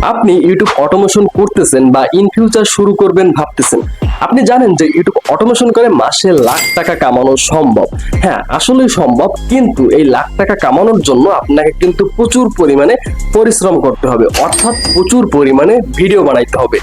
আপনি YouTube automation করতেছেন বা ইন ফিউচার শুরু করবেন ভাবতেছেন, আপনি জানেন যে ইউটিউব অটোমেশন করে মাসে লাখ টাকা কামানো সম্ভব। হ্যাঁ, আসলেই সম্ভব, কিন্তু এই লাখ টাকা কামানোর জন্য আপনাকে কিন্তু প্রচুর পরিমাণে পরিশ্রম করতে হবে, অর্থাৎ প্রচুর পরিমাণে ভিডিও বানাইতে হবে।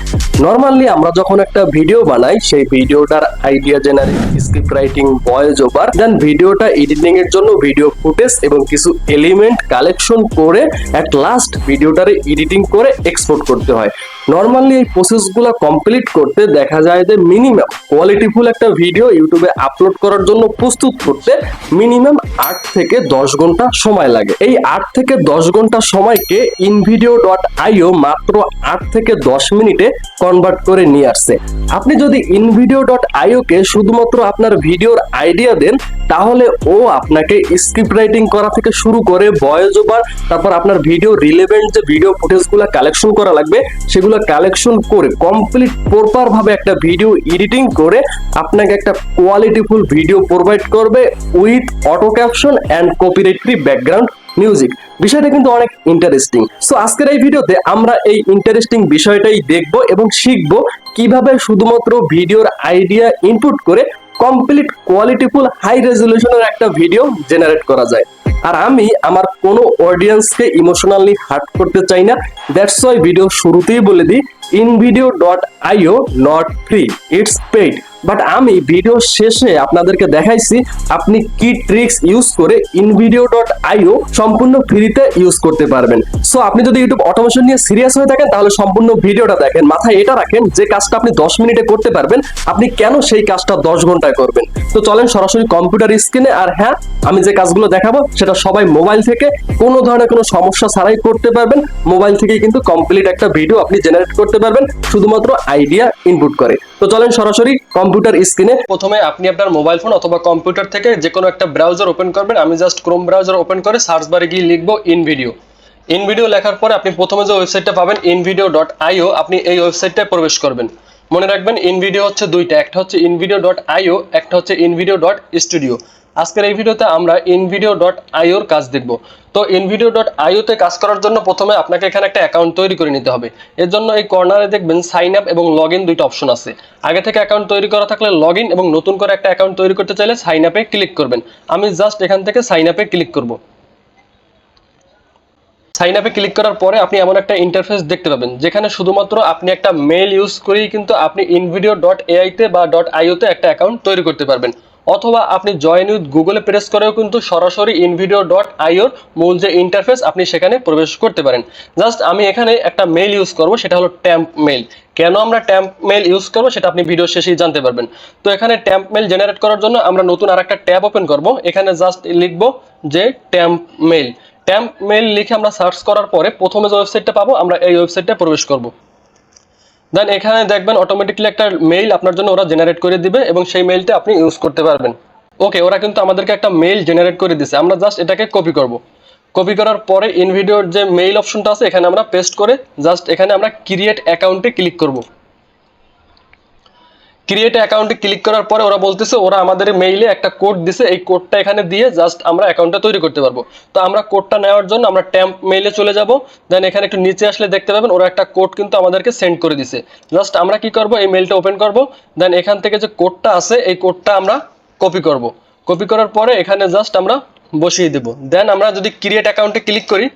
নর্মালি আমরা যখন একটা ভিডিও বানাই, সেই ভিডিওটার idea generate, script writing, voice over, then ভিডিওটা এডিটিং এর জন্য ভিডিও ফুটেজ এবং কিছু এলিমেন্ট কালেকশন করে এট লাস্ট ভিডিওটারে এডিটিং করে এক্সপোর্ট করতে হয়। নর্মালি এই প্রসেসগুলো কমপ্লিট করতে দেখা যায় যে মিনিমাম কোয়ালিটিফুল একটা ভিডিও ইউটিউবে আপলোড করার জন্য প্রস্তুত করতে মিনিমাম 8 থেকে 10 ঘন্টা সময় লাগে। এই 8 থেকে 10 ঘন্টা সময়কে ইনভিডিও.io মাত্র 8 থেকে 10 মিনিটে কনভার্ট করে নিয়ে আসছে। আপনি যদি ইনভিডিও.io কে শুধুমাত্র আপনার ভিডিওর আইডিয়া দেন, তাহলে ও আপনাকে স্ক্রিপ্ট রাইটিং করা থেকে শুরু করে ভয়েস ওভার, তারপর আপনার ভিডিও রিলেভেন্ট যে ভিডিও ফুটেজগুলো কালেকশন করা লাগবে সেগুলো কালেকশন করে কমপ্লিট প্রপার ভাবে একটা ভিডিও এডিটিং করে আপনাকে একটা কোয়ালিটিফুল ভিডিও প্রোভাইড করবে with auto caption and copyright free background music. বিষয়টা কিন্তু অনেক ইন্টারেস্টিং। সো আজকের এই ভিডিওতে আমরা এই ইন্টারেস্টিং বিষয়টাই দেখব এবং শিখব কিভাবে শুধুমাত্র ভিডিওর আইডিয়া ইনপুট করে কমপ্লিট কোয়ালিটিফুল হাই রেজলিউশনের একটা ভিডিও জেনারেট করা যায়। আর আমি আমার কোনো অডিয়েন্সকে ইমোশনালি হার্ট করতে চাই না, দ্যাটস ওয়াই ভিডিও শুরুতেই বলে দিই, ইনভিডিও.io not free, it's paid. But আমি ভিডিও শেষে আপনাদেরকে দেখাইছি আপনি কি ট্রিক্স ইউজ করে ইনভিডিও.io সম্পূর্ণ ফ্রিতে ইউজ করতে পারবেন। সো আপনি যদি ইউটিউব অটোমেশন নিয়ে সিরিয়াস হয়ে থাকেন তাহলে সম্পূর্ণ ভিডিওটা দেখেন। মাথায় এটা রাখেন, যে কাজটা আপনি 10 মিনিটে করতে পারবেন, আপনি কেন সেই কাজটা 10 ঘন্টায় করবেন। তো চলেন সরাসরি কম্পিউটার স্ক্রিনে। আর হ্যাঁ, আমি যে কাজগুলো দেখাবো সেটা সবাই মোবাইল থেকে কোনো ধরনের কোনো সমস্যা ছাড়াই করতে পারবেন। মোবাইল থেকেই কিন্তু কমপ্লিট একটা ভিডিও আপনি জেনারেট করতে পারবেন শুধুমাত্র আইডিয়া ইনপুট করে। তো চলেন সরাসরি কম্পিউটার স্ক্রিনে। প্রথমে আপনি আপনার মোবাইল ফোন অথবা কম্পিউটার থেকে যে কোনো একটা ব্রাউজার ওপেন করবেন। আমি জাস্ট ক্রোম ব্রাউজার ওপেন করে সার্চ বারে গিয়ে লিখবো ইনভিডিও। ইনভিডিও লেখার পরে আপনি প্রথমে যে ওয়েবসাইটটা পাবেন ইনভিডিও.io, আপনি এই ওয়েবসাইটটায় প্রবেশ করবেন। মনে রাখবেন ইনভিডিও হচ্ছে দুইটা, একটা হচ্ছে ইনভিডিও.io, একটা হচ্ছে ইনভিডিও.স্টুডিও। আজকের এই ভিডিওতে আমরা ইনভিডিও.ioর কাজ দেখব। তো ইনভিডিও.io তে কাজ করার জন্য প্রথমে আপনাকে এখানে একটা অ্যাকাউন্ট তৈরি করে নিতে হবে। এর জন্য এই কর্নারে দেখবেন সাইন আপ এবং লগ ইন দুইটা অপশন আছে। আগে থেকে অ্যাকাউন্ট তৈরি করা থাকলে লগ ইন, এবং নতুন করে একটা অ্যাকাউন্ট তৈরি করতে চাইলে সাইন আপে ক্লিক করবেন। আমি জাস্ট এখান থেকে সাইন আপে ক্লিক করব। সাইন আপে ক্লিক করার পরে আপনি এমন একটা ইন্টারফেস দেখতে পাবেন যেখানে শুধুমাত্র আপনি একটা মেল ইউজ করেই কিন্তু আপনি ইনভিডিও.ai তে বা .io তে একটা অ্যাকাউন্ট তৈরি করতে পারবেন। অথবা আপনি জয়েন উইথ গুগলে প্রেস করেও কিন্তু সরাসরি ইনভিডিও.ioর মূল যে ইন্টারফেস আপনি সেখানে প্রবেশ করতে পারেন। জাস্ট আমি এখানে একটা মেল ইউজ করব, সেটা হলো ট্যাম্প মেল। কেন আমরা ট্যাম্প মেল ইউজ করবো সেটা আপনি ভিডিও শেষেই জানতে পারবেন। তো এখানে ট্যাম্প মেল জেনারেট করার জন্য আমরা নতুন আর একটা ট্যাব ওপেন করব। এখানে জাস্ট লিখবো যে ট্যাম্প মেল। ট্যাম্প মেল লিখে আমরা সার্চ করার পরে প্রথমে যে ওয়েবসাইটটা পাবো আমরা এই ওয়েবসাইটে প্রবেশ করব। দেন এখানে দেখবেন অটোমেটিকলি একটা মেইল আপনার জন্য ওরা জেনারেট করে দিবে এবং সেই মেইলটা আপনি ইউজ করতে পারবেন। ওকে, ওরা কিন্তু আমাদেরকে একটা মেইল জেনারেট করে দিছে, আমরা জাস্ট এটাকে কপি করব। কপি করার পরে ইনভিডিওর যে মেইল অপশনটা আছে এখানে আমরা পেস্ট করে জাস্ট এখানে আমরা ক্রিয়েট অ্যাকাউন্টে ক্লিক করব। ক্রিয়েট অ্যাকাউন্টে ক্লিক করার পরে ওরা বলতেছে ওরা আমাদের মেইলে একটা কোড দিছে, এই কোডটা এখানে দিয়ে জাস্ট আমরা অ্যাকাউন্টটা তৈরি করতে পারবো। তো আমরা কোডটা নেওয়ার জন্য আমরা ট্যাম্প মেইলে চলে যাব। দেন এখানে একটু নিচে আসলে দেখতে পাবেন ওরা একটা কোড কিন্তু আমাদেরকে সেন্ড করে দিছে। জাস্ট আমরা কি করব, এই মেইলটা ওপেন করব। দেন এখান থেকে যে কোডটা আছে এই কোডটা আমরা কপি করব। কপি করার পরে এখানে জাস্ট আমরা বসিয়ে দেব। দেন আমরা যদি ক্রিয়েট অ্যাকাউন্টে ক্লিক করি,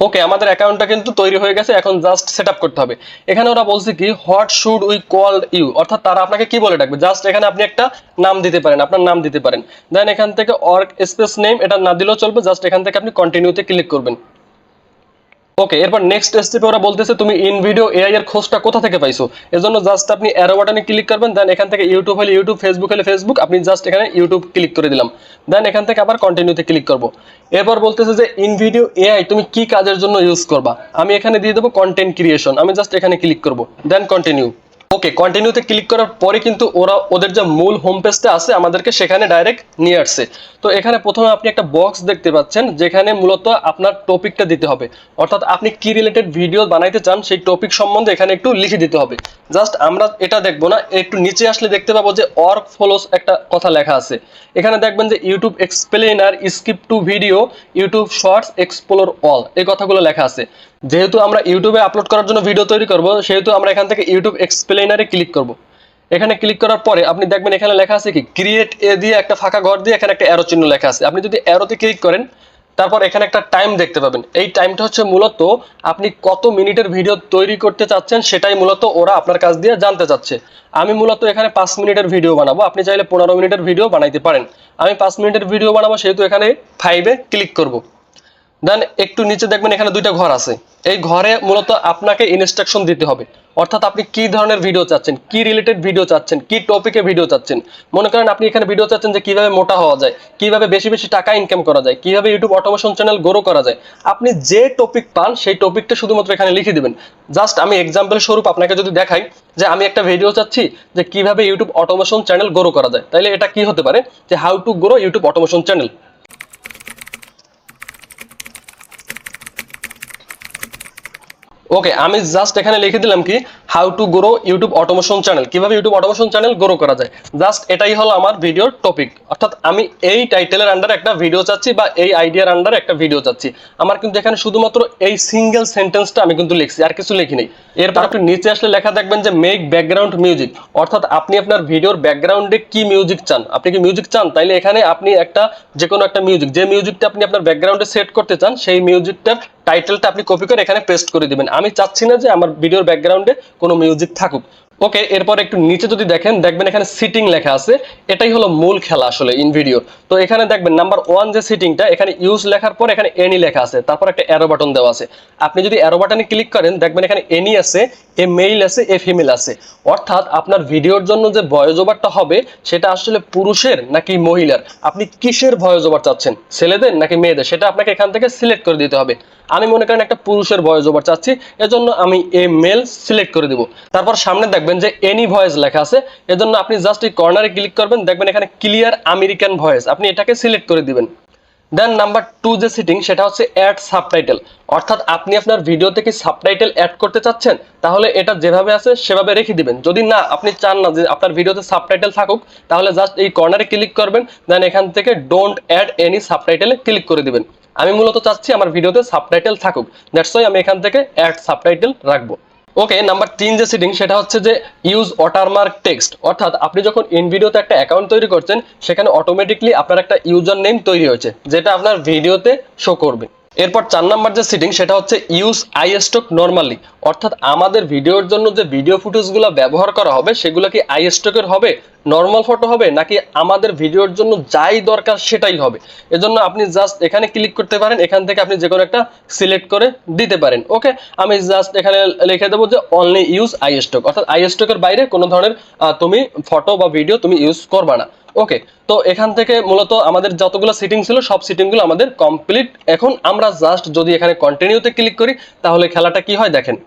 ওকে, আমাদের অ্যাকাউন্টটা কিন্তু তৈরি হয়ে গেছে। এখন জাস্ট সেটআপ করতে হবে। এখানে ওরা বলছে কি what should we call you, অর্থাৎ তারা আপনাকে কি বলে ডাকবে। জাস্ট এখানে আপনি একটা নাম দিতে পারেন, আপনার নাম দিতে পারেন। দেন এখান থেকে অর্গ স্পেস নেম এটা না দিলেও চলবে, জাস্ট এখান থেকে আপনি কন্টিনিউতে ক্লিক করবেন। ওকে, এরপর নেক্সট স্টেপে ওরা বলতেছে তুমি ইনভিডিও এআই এর খোঁজটা কোথা থেকে পাইছো। এর জন্য জাস্ট আপনি অ্যারো বাটনে ক্লিক করবেন। দেন এখান থেকে ইউটিউব হলে ইউটিউব, ফেসবুক হলে ফেসবুক, আপনি জাস্ট এখানে ইউটিউব ক্লিক করে দিলাম। দেন এখান থেকে আবার কন্টিনিউতে ক্লিক করব। এরপর বলতেছে যে ইনভিডিও এআই তুমি কি কাজের জন্য ইউজ করবা। আমি এখানে দিয়ে দেবো কন্টেন্ট ক্রিয়েশন। আমি জাস্ট এখানে ক্লিক করব। Then continue. ওকে, কন্টিনিউতে ক্লিক করার পরে কিন্তু ওরা ওদের যে মূল হোম পেজটা আছে আমাদেরকে সেখানে ডাইরেক্ট নিয়ে আসছে। তো এখানে প্রথমে আপনি একটা বক্স দেখতে পাচ্ছেন যেখানে মূলত আপনার টপিকটা দিতে হবে, অর্থাৎ আপনি কি রিলেটেড ভিডিও বানাইতে চান সেই টপিক সম্বন্ধে এখানে একটু লিখে দিতে হবে। জাস্ট আমরা এটা দেখবো না, একটু নিচে আসলে দেখতে পাবো যে ওয়ার্ক ফলোস একটা কথা লেখা আছে। এখানে দেখবেন যে YouTube explainer, skip to video, YouTube shorts, explore all, এই কথাগুলো লেখা আছে। যেহেতু আমরা ইউটিউবে আপলোড করার জন্য ভিডিও তৈরি করব, সেহেতু আমরা এখান থেকে ইউটিউব এক্সপ্লেইনারে ক্লিক করব। এখানে ক্লিক করার পরে আপনি দেখবেন এখানে লেখা আছে কি ক্রিয়েট এ দিয়ে একটা ফাঁকা ঘর দিয়ে এখানে একটা অ্যারো চিহ্ন লেখা আছে। আপনি যদি অ্যারোতে ক্লিক করেন, তারপর এখানে একটা টাইম দেখতে পাবেন। এই টাইমটা হচ্ছে মূলত আপনি কত মিনিটের ভিডিও তৈরি করতে চাচ্ছেন, সেটাই মূলত ওরা আপনার কাছ দিয়ে জানতে চাচ্ছে। আমি মূলত এখানে 5 মিনিটের ভিডিও বানাবো, আপনি চাইলে 15 মিনিটের ভিডিও বানাইতে পারেন। আমি 5 মিনিটের ভিডিও বানাবো, সেহেতু এখানে 5-এ ক্লিক করব। দেন একটু নিচে দেখবেন এখানে দুইটা ঘর আছে। এই ঘরে মূলত আপনাকে ইনস্ট্রাকশন দিতে হবে, অর্থাৎ আপনি কি ধরনের ভিডিও চাচ্ছেন, কি রিলেটেড ভিডিও চাচ্ছেন, কি টপিকে ভিডিও চাচ্ছেন। মনে করেন আপনি এখানে ভিডিও চাচ্ছেন যে কিভাবে মোটা হওয়া যায়, কিভাবে বেশি বেশি টাকা ইনকাম করা যায়, কিভাবে ইউটিউব অটোমেশন চ্যানেল গ্রো করা যায়। আপনি যে টপিক পান সেই টপিকটা শুধুমাত্র এখানে লিখে দিবেন। জাস্ট আমি এক্সাম্পল স্বরূপ আপনাকে যদি দেখাই যে আমি একটা ভিডিও চাচ্ছি যে কিভাবে ইউটিউব অটোমেশন চ্যানেল গ্রো করা যায়, তাহলে এটা কি হতে পারে যে how to grow YouTube automation channel. Okay, আমি জাস্ট এখানে লিখে দিলাম কি how to grow YouTube automation channel, কিভাবে ইউটিউব অটোমেশন চ্যানেল গ্রো করা যায়। জাস্ট এটাই হলো আমার ভিডিওর টপিক, অর্থাৎ আমি এই টাইটেলের আন্ডারে একটা ভিডিও চাচ্ছি বা এই আইডিয়ার আন্ডারে একটা ভিডিও চাচ্ছি। আমার কিন্তু এখানে শুধুমাত্র এই সিঙ্গেল সেন্টেন্সটা আমি কিন্তু লিখছি, আর কিছু লিখি নেই। এরপর আপনি নিচে আসলে লেখা দেখবেন যে মেক ব্যাকগ্রাউন্ড মিউজিক, অর্থাৎ আপনি আপনার ভিডিওর ব্যাকগ্রাউন্ডে কি মিউজিক চান। আপনি কি মিউজিক চান, তাইলে এখানে আপনি একটা যে কোনো একটা মিউজিক, যে মিউজিকটা আপনি আপনার ব্যাকগ্রাউন্ডে সেট করতে চান, সেই মিউজিকটার টাইটেলটা আপনি কপি করে এখানে পেস্ট করে দিবেন। আমি চাচ্ছি না যে আমার ভিডিওর ব্যাকগ্রাউন্ডে কোনো মিউজিক থাকুক। ওকে, এরপর একটু নিচে যদি দেখবেন এখানে সিটিং লেখা আছে। এটাই হলো মূল খেলা আসলে ইন ভিডিও। তো এখানে দেখবেন নাম্বার 1 যে সিটিংটা, এখানে ইউজ লেখার পর এখানে এনি লেখা আছে, তারপর একটা অ্যারো বাটন দেওয়া আছে। আপনি যদি অ্যারো বাটনে ক্লিক করেন, দেখবেন এখানে এনি আছে, এ মেইল আছে, এ ফিমেল আছে। অর্থাৎ আপনার ভিডিওর জন্য যে ভয়েস ওভারটা হবে সেটা আসলে পুরুষের নাকি মহিলার, আপনি কিসের ভয়েস ওভার চাচ্ছেন, ছেলেদের নাকি মেয়েদের, সেটা আপনাকে এখান থেকে সিলেক্ট করে দিতে হবে। আমি মনে করেন একটা পুরুষের ভয়েস ওভার চাচ্ছি, এজন্য আমি এ মেল সিলেক্ট করে দিব। তারপর সামনে দেখবেন যে এনি ভয়েস লেখা আছে, এজন্য আপনি জাস্ট এই কর্নারে ক্লিক করবেন, দেখবেন এখানে ক্লিয়ার আমেরিকান ভয়েস, আপনি এটাকে সিলেক্ট করে দিবেন। দেন নাম্বার 2 যে সিটিং, সেটা হচ্ছে অ্যাড সাবটাইটেল, অর্থাৎ আপনি আপনার ভিডিওতে কি সাবটাইটেল অ্যাড করতে চাচ্ছেন, তাহলে এটা যেভাবে আছে সেভাবে রেখে দিবেন। যদি না আপনি চান না যে আপনার ভিডিওতে সাবটাইটেল থাকুক, তাহলে জাস্ট এই কর্নারে ক্লিক করবেন, দেন এখান থেকে ডোন্ট অ্যাড এনি সাবটাইটেলে ক্লিক করে দিবেন। আমি মূলত চাচ্ছি আমার ভিডিওতে সাবটাইটেল থাকুক, দ্যাটস ওয়াই আমি এখান থেকে অ্যাড সাবটাইটেল রাখবো। ওকে, নাম্বার 3 যে সেটিং, সেটা হচ্ছে যে ইউজ ওয়াটারমার্ক টেক্সট, অর্থাৎ আপনি যখন ইন ভিডিওতে একটা অ্যাকাউন্ট তৈরি করছেন, সেখানে অটোমেটিকলি আপনার একটা ইউজার নেম তৈরি হয়েছে, যেটা আপনার ভিডিওতে শো করবে। এরপর 4 নাম্বার যে সেটিং, সেটা হচ্ছে ইউজ আই স্টক নরমালি, অর্থাৎ আমাদের ভিডিওর জন্য যে ভিডিও ফুটেজগুলো ব্যবহার করা হবে সেগুলো কি আই স্টকের হবে, নর্মাল ফটো হবে, নাকি আমাদের ভিডিওর জন্য যাই দরকার সেটাই হবে। এজন্য আপনি জাস্ট এখানে ক্লিক করতে পারেন, এখান থেকে আপনি যে কোনো একটা সিলেক্ট করে দিতে পারেন। ওকে, আমি জাস্ট এখানে লিখে দেবো যে অনলি ইউজ আই স্টক, অর্থাৎ আই স্টকের বাইরে কোনো ধরনের তুমি ফটো বা ভিডিও তুমি ইউজ করবা না। ওকে, তো এখান থেকে মূলত আমাদের যতগুলো সিটিং ছিল সব সিটিংগুলো আমাদের কমপ্লিট। এখন আমরা জাস্ট যদি এখানে কন্টিনিউতে ক্লিক করি, তাহলে খেলাটা কি হয় দেখেন।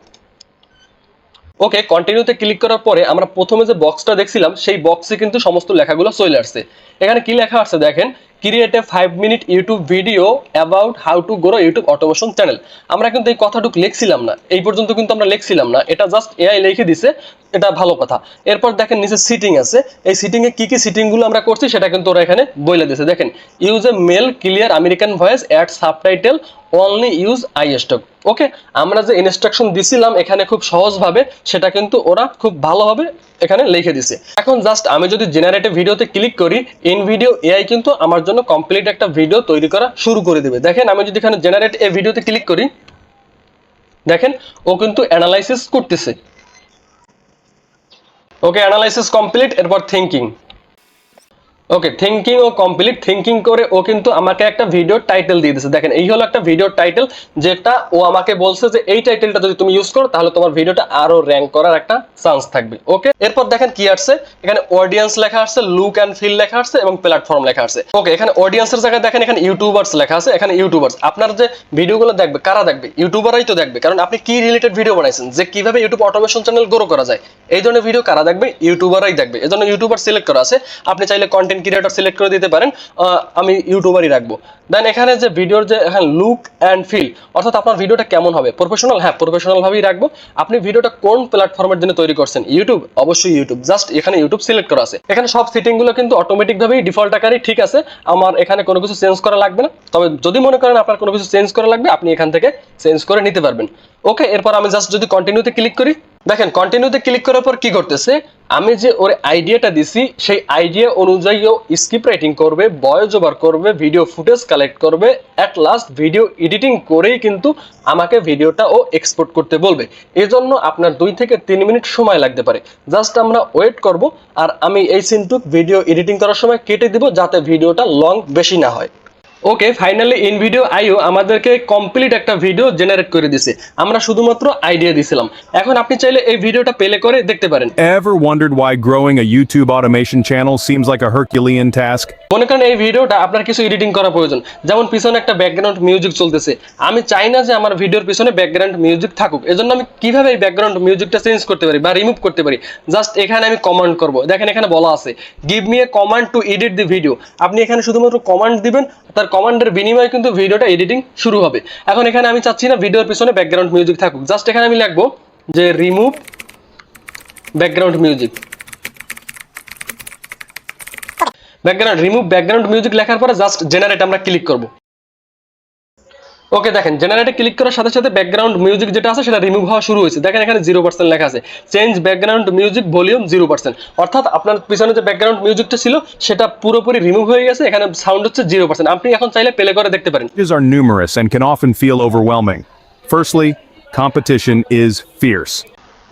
ওকে, কন্টিনিউতে ক্লিক করার পরে আমরা প্রথমে যে বক্সটা দেখছিলাম সেই বক্সে কিন্তু সমস্ত লেখাগুলো চলে আসছে। এখানে কি লেখা আছে দেখেন, ক্রিয়েট এ 5-মিনিট YouTube video about how to grow YouTube automation channel. আমরা কিন্তু এই কথাটুকু লিখছিলাম না, এই পর্যন্ত কিন্তু আমরা লিখছিলাম না, এটা জাস্ট এআই লিখে দিছে, এটা ভালো কথা। এরপর দেখেন নিচে সিটিং আছে, এই সিটিং এ কি কি সিটিং গুলো আমরা করছি সেটা কিন্তু ওরা এখানে বলে দিয়েছে। দেখেন, use a male clear American voice, add subtitle, only use iStock. Okay, আমরা যে ইনস্ট্রাকশন দিছিলাম এখানে খুব সহজভাবে, সেটা কিন্তু ওরা খুব ভালোভাবে এখানে লিখে দিছে। এখন জাস্ট আমি যদি জেনারেট ভিডিওতে ক্লিক করি, ইন ভিডিও এআই কিন্তু আমার জন্য কমপ্লিট একটা ভিডিও তৈরি করা শুরু করে দেবে। দেখেন আমি যদি এখানে জেনারেট এ ভিডিওতে ক্লিক করি, দেখেন ও কিন্তু অ্যানালাইসিস করতেছে। ওকে, অ্যানালাইসিস কমপ্লিট। এরপর থিঙ্কিং। ওকে, থিঙ্কিং ও কমপ্লিট। থিঙ্কিং করে ও কিন্তু আমাকে একটা ভিডিও টাইটেল দিয়ে দিয়েছে। দেখেন এই হলো একটা ভিডিও টাইটেল, যেটা ও আমাকে বলছে যে এই টাইটেলটা যদি তুমি ইউজ করো তাহলে তোমার ভিডিওটা আরো র্যাঙ্ক করার একটা চান্স থাকবে। ওকে, এরপর দেখেন কি আসছে, এখানে অডিয়েন্স লেখা আসছে, লুক এন্ড ফিল লেখা আসছে এবং প্ল্যাটফর্ম লেখা আসছে। ওকে, এখানে অডিয়েন্সের জায়গায় দেখেন এখানে ইউটিউবার্স লেখা আছে, এখানে ইউটিউবার্স। আপনার যে ভিডিওগুলো দেখবে কারা দেখবে? ইউটিউবাররাই তো দেখবে, কারণ আপনি কি রিলেটেড ভিডিও বানাইছেন, যে কিভাবে ইউটিউব অটোমেশন চ্যানেল গ্রো করা যায়, এই ধরনের ভিডিও কারা দেখবে? ইউটিউবাররাই দেখবে। এজন্য ইউটিউবার সিলেক্ট করা আছে। আপনি চাইলে কন্টেন্ট ক্রিয়েটর সিলেক্ট করে দিতে পারেন, আমি ইউটিউবারই রাখবো। দেন এখানে যে ভিডিওর যে এখানে লুক অ্যান্ড ফিল, অর্থাৎ আপনার ভিডিওটা কেমন হবে, প্রফেশনাল, হ্যাঁ প্রফেশনাল ভাবেই রাখবো। আপনি ভিডিওটা কোন প্ল্যাটফর্মের জন্য তৈরি করছেন, ইউটিউব, অবশ্যই ইউটিউব, জাস্ট এখানে ইউটিউব সিলেক্ট করা আছে। এখানে সব সেটিং গুলো কিন্তু অটোমেটিক ভাবেই ডিফল্ট আকারে ঠিক আছে, আমার এখানে কোনো কিছু চেঞ্জ করা লাগবে না। তবে যদি মনে করেন আপনার কোনো কিছু চেঞ্জ করা লাগবে, আপনি এখান থেকে চেঞ্জ করে নিতে পারবেন। ওকে, এরপর আমি জাস্ট যদি কন্টিনিউতে ক্লিক করি, দেখেন কন্টিনিউতে ক্লিক করার পর কি করতেছে, আমি যে ওর আইডিয়াটা দিছি সেই আইডিয়া অনুযায়ী ও স্ক্রিপ্ট রাইটিং করবে, ভয়েস ওভার করবে, ভিডিও ফুটেজ কালেক্ট করবে, অ্যাট লাস্ট ভিডিও এডিটিং করেই কিন্তু আমাকে ভিডিওটা ও এক্সপোর্ট করতে বলবে। এই জন্য আপনার 2 থেকে 3 মিনিট সময় লাগতে পারে। জাস্ট আমরা ওয়েট করব, আর আমি এই সিনটুক ভিডিও এডিটিং করার সময় কেটে দিব যাতে ভিডিওটা লং বেশি না হয়। ওকে, ফাইনালি ইনভিডিও আইও আমাদেরকে কমপ্লিট একটা ভিডিও জেনারেট করে দিছে, আমরা শুধুমাত্র আইডিয়া দিছিলাম। এখন আপনি চাইলে এই ভিডিওটা প্লে করে দেখতে পারেন। Ever wondered why growing a YouTube automation channel seems like a Herculean task? মনে করেন এই ভিডিওটা আপনার কিছু এডিটিং করা প্রয়োজন, যেমন পিছনে একটা ব্যাকগ্রাউন্ড মিউজিক চলতেছে, আমি চাই না যে আমার ভিডিওর পিছনে ব্যাকগ্রাউন্ড মিউজিক থাকুক। এজন্য আমি কিভাবে এই ব্যাকগ্রাউন্ড মিউজিকটা চেঞ্জ করতে পারি বা রিমুভ করতে পারি, জাস্ট এখানে আমি কমান্ড করব। দেখেন এখানে বলা আছে give me a command two edit the video. আপনি এখানে শুধুমাত্র কমান্ড দিবেন, তার কমান্ডের বিনিময়ে কিন্তু ভিডিওটা এডিটিং শুরু হবে। এখন এখানে আমি চাচ্ছি না ভিডিওর পিছনে ব্যাকগ্রাউন্ড মিউজিক থাকুক, জাস্ট এখানে আমি লিখবো যে remove background music. Remove background music লেখার পরে জাস্ট জেনারেট আমরা ক্লিক করব। ওকে, দেখেন জেনারেটে ক্লিক করার সাথে সাথে ব্যাকগ্রাউন্ড মিউজিক যেটা আছে সেটা রিমুভ হওয়া শুরু হয়েছে। দেখেন এখানে 0% লেখা আছে, চেঞ্জ ব্যাকগ্রাউন্ড মিউজিক ভলিউম 0%, অর্থাৎ আপনার পিছনে যে ব্যাকগ্রাউন্ড মিউজিকটা ছিল সেটা পুরোপুরি রিমুভ হয়ে গেছে। এখানে সাউন্ড হচ্ছে 0%। আপনি এখন চাইলে প্লে করে দেখতে পারেন। Challenges are numerous and can often feel overwhelming. Firstly, competition is fierce.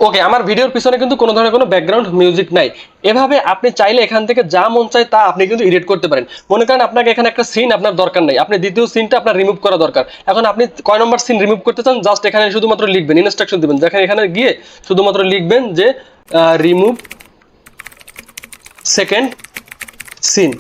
ওকে, আমার ভিডিওর পিছনে কিন্তু কোনো ধরনের কোনো ব্যাকগ্রাউন্ড মিউজিক নাই। এভাবে আপনি চাইলে এখান থেকে যা মন চায় তা আপনি কিন্তু এডিট করতে পারেন। মনে করেন আপনাকে এখানে একটা সিন আপনার দরকার নাই, আপনি দ্বিতীয় সিনটা আপনার রিমুভ করা দরকার। এখন আপনি কয় নম্বর সিন রিমুভ করতে চান, জাস্ট এখানে শুধুমাত্র লিখবেন, ইনস্ট্রাকশন দিবেন। দেখেন এখানে গিয়ে শুধুমাত্র লিখবেন যে রিমুভ সেকেন্ড সিন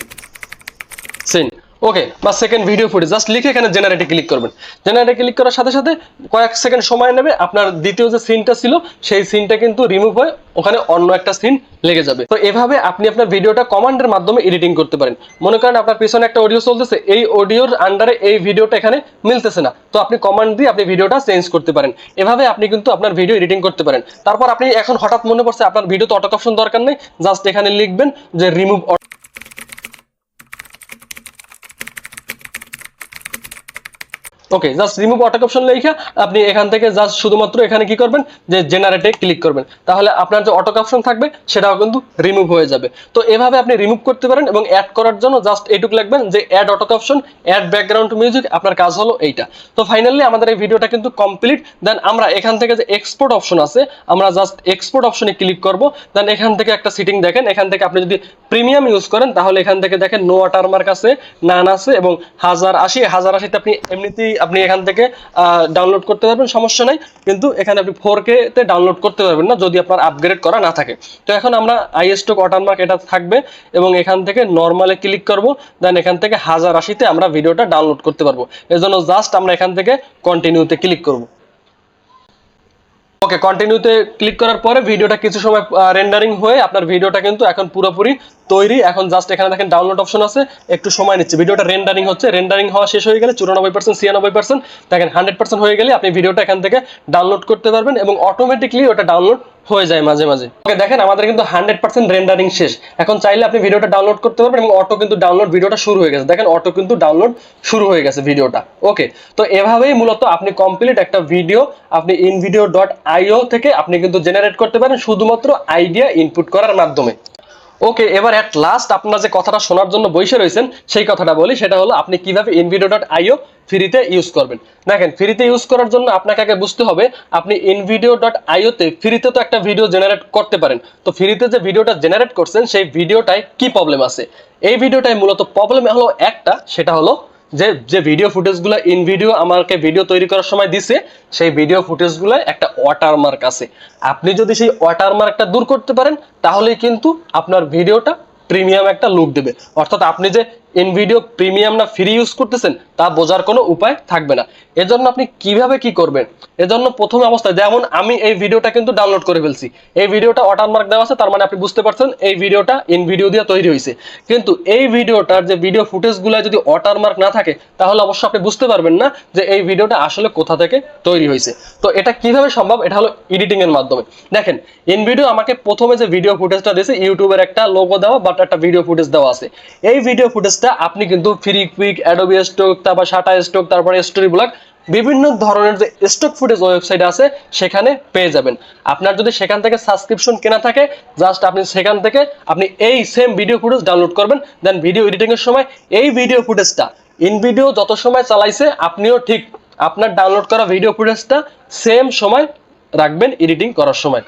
সিন ওকে, বা সেকেন্ড ভিডিও ফুটেজ, জাস্ট লিখে এখানে জেনারেটে ক্লিক করবেন। জেনারেটে ক্লিক করার সাথে সাথে কয়েক সেকেন্ড সময় নেবে, আপনার দ্বিতীয় যে সিনটা ছিল সেই সিনটা কিন্তু রিমুভ হয়ে ওখানে অন্য একটা সিন লেগে যাবে। তো এভাবে আপনি আপনার ভিডিওটা কমান্ডের মাধ্যমে এডিটিং করতে পারেন। মনে করেন আপনার পিছনে একটা অডিও চলতেছে, এই অডিওর আন্ডারে এই ভিডিওটা এখানে মিলতেছে না, তো আপনি কমান্ড দিয়ে আপনি ভিডিওটা চেঞ্জ করতে পারেন। এভাবে আপনি কিন্তু আপনার ভিডিও এডিটিং করতে পারেন। তারপর আপনি এখন হঠাৎ মনে পড়ছে আপনার ভিডিওতে অটো ক্যাপশন দরকার নেই, জাস্ট এখানে লিখবেন যে রিমুভ। ওকে, জাস্ট রিমুভ অটো ক্যাপশন লেখা আপনি এখান থেকে জাস্ট শুধুমাত্র এখানে কি করবেন যে জেনারেটে ক্লিক করবেন, তাহলে আপনার যে অটো ক্যাপশন থাকবে সেটাও কিন্তু রিমুভ হয়ে যাবে। তো এভাবে আপনি রিমুভ করতে পারেন। এবং অ্যাড করার জন্য জাস্ট এইটুকু লিখবেন যে add auto caption, add background music, আপনার কাজ হলো এইটা। তো ফাইনালি আমাদের এই ভিডিওটা কিন্তু কমপ্লিট। দেন আমরা এখান থেকে যে এক্সপোর্ট অপশন আছে, আমরা জাস্ট এক্সপোর্ট অপশনে ক্লিক করব। দেন এখান থেকে একটা সিটিং দেখেন, এখান থেকে আপনি যদি প্রিমিয়াম ইউজ করেন তাহলে এখান থেকে দেখেন নো ওয়াটারমার্ক আছে, নান আছে এবং 1080 আপনি এমনিতেই আপনি এখান থেকে ডাউনলোড করতে পারবেন, সমস্যা নাই। কিন্তু এখানে আপনি 4K তে ডাউনলোড করতে পারবেন না যদি আপনার আপগ্রেড করা না থাকে। তো এখন আমরা আইএসটো ওয়াটারমার্ক এটা থাকবে এবং এখান থেকে নরমালে ক্লিক করব। দেন এখান থেকে 1080 আমরা ভিডিওটা ডাউনলোড করতে পারবো। এজন্য জাস্ট আমরা এখান থেকে কন্টিনিউতে ক্লিক করব। ওকে, কন্টিনিউতে ক্লিক করার পরে ভিডিওটা কিছু সময় রেন্ডারিং হয়ে আপনার ভিডিওটা কিন্তু এখন পুরোপুরি তৈরি। এখন জাস্ট এখানে দেখেন ডাউনলোড অপশন আছে, একটু সময় নিচ্ছে, ভিডিওটা রেন্ডারিং হচ্ছে। রেন্ডারিং হওয়া শেষ হয়ে গেলে 94%, 96%, দেখেন 100% হয়ে গেলে আপনি ভিডিওটা এখান থেকে ডাউনলোড করতে পারবেন এবং অটোমেটিকলি ওটা ডাউনলোড হয়ে যায় মাঝে মাঝে। ওকে, দেখেন আমাদের কিন্তু 100% রেন্ডারিং শেষ। এখন চাইলে আপনি ভিডিওটা ডাউনলোড করতে পারবেন এবং অটো কিন্তু ডাউনলোড ভিডিওটা শুরু হয়ে গেছে। দেখেন অটো কিন্তু ডাউনলোড শুরু হয়ে গেছে ভিডিওটা। ওকে, তো এভাবেই মূলত আপনি কমপ্লিট একটা ভিডিও আপনি invideo.io থেকে আপনি কিন্তু জেনারেট করতে পারেন শুধুমাত্র আইডিয়া ইনপুট করার মাধ্যমে। ওকে, এবার এট লাস্ট আপনারা যে কথাটা শোনার জন্য বসে রয়েছেন সেই কথাটা বলি, সেটা হলো আপনি কিভাবে invideo.io ফ্রিতে ইউজ করবেন। দেখেন ফ্রিতে ইউজ করার জন্য আপনাকে আগে বুঝতে হবে আপনি invideo.io তে ফ্রিতে তো একটা ভিডিও জেনারেট করতে পারেন। তো ফ্রিতে যে ভিডিওটা জেনারেট করছেন সেই ভিডিওটায় কি প্রবলেম আছে, এই ভিডিওটায় মূলত প্রবলেম হলো একটা, সেটা হলো যে ভিডিও ফুটেজগুলো ইনভিডিও আমাকে ভিডিও তৈরি করার সময় দিছে সেই ভিডিও ফুটেজগুলো একটা ওয়াটারমার্ক আছে। আপনি যদি সেই ওয়াটারমার্কটা দূর করতে পারেন তাহলেই কিন্তু আপনার ভিডিওটা প্রিমিয়াম একটা লুক দেবে। অর্থাৎ আপনি যে ইনভিডিও প্রিমিয়াম না ফ্রি ইউজ করতেছেন তা বোঝার কোনো উপায় থাকবে না। এজন্য আপনি কিভাবে কি করবেন, এজন্য প্রথম অবস্থায় যেমন আমি এই ভিডিওটা কিন্তু ডাউনলোড করে ফেলছি, এই ভিডিওটা ওয়াটারমার্ক দেওয়া আছে, তার মানে আপনি বুঝতে পারছেন এই ভিডিওটা ইনভিডিও দিয়ে তৈরি হয়েছে। কিন্তু এই ভিডিওটার যে ভিডিও ফুটেজগুলো যদি ওয়াটারমার্ক না থাকে তাহলে অবশ্যই আপনি বুঝতে পারবেন না যে এই ভিডিওটা আসলে কোথা থেকে তৈরি হয়েছে। তো এটা কিভাবে সম্ভব, এটা হলো এডিটিং এর মাধ্যমে। দেখেন ইনভিডিও আমাকে প্রথমে যে ভিডিও ফুটেজটা দিয়েছে, ইউটিউবের একটা লোগো দেওয়া বাট একটা ভিডিও ফুটেজ দেওয়া আছে। এই ভিডিও ফুটেজটা আপনি কিন্তু ফ্রি কুইক, অ্যাডোবি স্টক, তারপর শাটা স্টক, তারপরে স্টোরি ব্লগ, বিভিন্ন ধরনের যে স্টক ফুটেজ ওয়েবসাইট আছে সেখানে পেয়ে যাবেন। আপনার যদি সেখান থেকে সাবস্ক্রিপশন কেনা থাকে, জাস্ট আপনি সেখান থেকে আপনি এই সেম ভিডিও ফুটেজ ডাউনলোড করবেন, দেন ভিডিও এডিটিং এর সময় এই ভিডিও ফুটেজটা ইনভিডিও যত সময় চালাইছে আপনিও ঠিক আপনার ডাউনলোড করা ভিডিও ফুটেজটা সেম সময় রাখবেন এডিটিং করার সময়।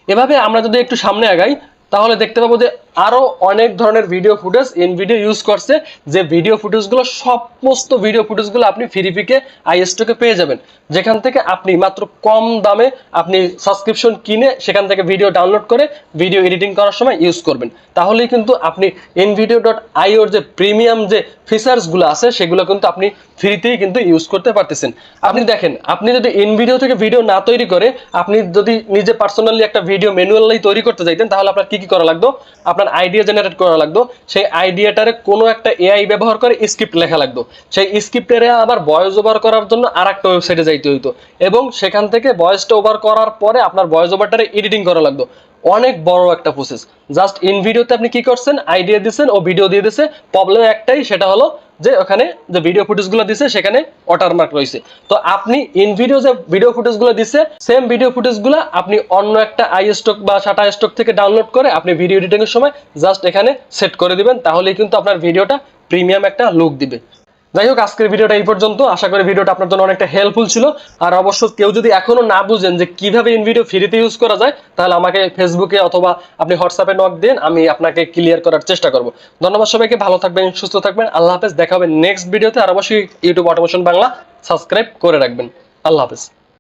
এভাবে আমরা যদি একটু সামনে আগাই তাহলে দেখতে পাবো যে আরো অনেক ধরনের ভিডিও ফুটেজ ইনভিডিও ইউজ করছে, যে ভিডিও ফুটেজগুলো সমস্ত ভিডিও ফুটেজগুলো আপনি ফ্রিপিকে আইএসটোকে পেয়ে যাবেন, যেখান থেকে আপনি মাত্র কম দামে আপনি সাবস্ক্রিপশন কিনে সেখান থেকে ভিডিও ডাউনলোড করে ভিডিও এডিটিং করার সময় ইউজ করবেন। তাহলেই কিন্তু আপনি invideo.ioর যে প্রিমিয়াম যে ফিচার্সগুলো আছে সেগুলো কিন্তু আপনি ফ্রিতেই কিন্তু ইউজ করতে পারতেছেন। আপনি দেখেন, আপনি যদি ইনভিডিও থেকে ভিডিও না তৈরি করে আপনি যদি নিজে পার্সোনালি একটা ভিডিও ম্যানুয়ালি তৈরি করতে চাইতেন তাহলে আপনার কি কি করা লাগতো, আপনার আইডিয়া জেনারেট করা লাগতো, সেই আইডিয়াটারে কোনো একটা এআই ব্যবহার করে স্ক্রিপ্ট লেখা লাগতো, সেই স্ক্রিপ্টেরে আবার ভয়েস ওভার করার জন্য আরেকটা ওয়েবসাইটে যাইতে হইতো, এবং সেখান থেকে ভয়েসটা ওভার করার পরে আপনার ভয়েস ওভারটারে এডিটিং করা লাগতো। অনেক বড় একটা প্রসেস। জাস্ট ইনভিডিওতে আপনি কি করছেন, আইডিয়া দিচ্ছেন ও ভিডিও দিয়ে দিছে, প্রবলেম একটাই, সেটা হলো যে ওখানে যে ভিডিও ফুটেজগুলো দিছে সেখানে ওয়াটারমার্ক রয়েছে। তো আপনি ইনভিডিও যে ভিডিও ফুটেজগুলো দিছে সেম ভিডিও ফুটেজগুলো আপনি অন্য একটা আইস্টক বা শাটা স্টক থেকে ডাউনলোড করে আপনি ভিডিও এডিটিং এর সময় জাস্ট এখানে সেট করে দিবেন, তাহলেই কিন্তু আপনার ভিডিওটা প্রিমিয়াম একটা লুক দিবে। যাই হোক, আজকের ভিডিওটা এই পর্যন্ত। আশা করি ভিডিওটা আপনার জন্য অনেকটা হেল্পফুল ছিল। আর অবশ্য কেউ যদি এখনো না বুঝেন যে কিভাবে ইনভিডিও ফ্রিতে ইউজ করা যায় তাহলে আমাকে ফেসবুকে অথবা আপনি হোয়াটসঅ্যাপে নক দিন, আমি আপনাকে ক্লিয়ার করার চেষ্টা করব। ধন্যবাদ সবাইকে, ভালো থাকবেন, সুস্থ থাকবেন, আল্লাহ হাফেজ। দেখা হবে নেক্সট ভিডিওতে। আর অবশ্যই ইউটিউব অটোমেশন বাংলা সাবস্ক্রাইব করে রাখবেন। আল্লাহ হাফেজ।